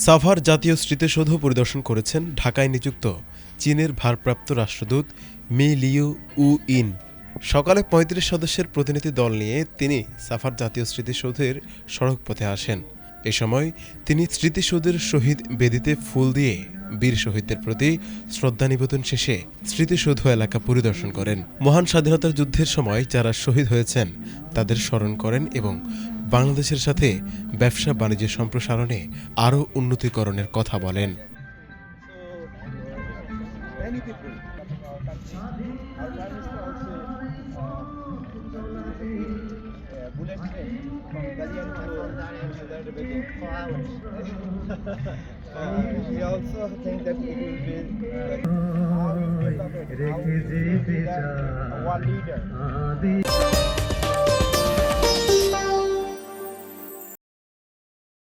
সাভার জাতীয় স্মৃতিসৌধ পরিদর্শন করেছেন ঢাকায় নিযুক্ত চীনের ভারপ্রাপ্ত রাষ্ট্রদূত মি লিউ উ ইন। সকালে ৩৫ সদস্যের প্রতিনিধি দল নিয়ে তিনি সাভার জাতীয় স্মৃতিসৌধের সড়কপথে আসেন। এ সময় তিনি স্মৃতিসৌধের শহীদ বেদিতে ফুল দিয়ে বীর শহীদদের প্রতি শ্রদ্ধা নিবেদন শেষে স্মৃতিসৌধ এলাকা পরিদর্শন করেন। মহান স্বাধীনতার যুদ্ধের সময় যারা শহীদ হয়েছেন তাদের স্মরণ করেন এবং বাংলাদেশের সাথে ব্যবসা বাণিজ্য সম্প্রসারণে আরও উন্নতিকরণের কথা বলেন। We also think that it will be like our leader.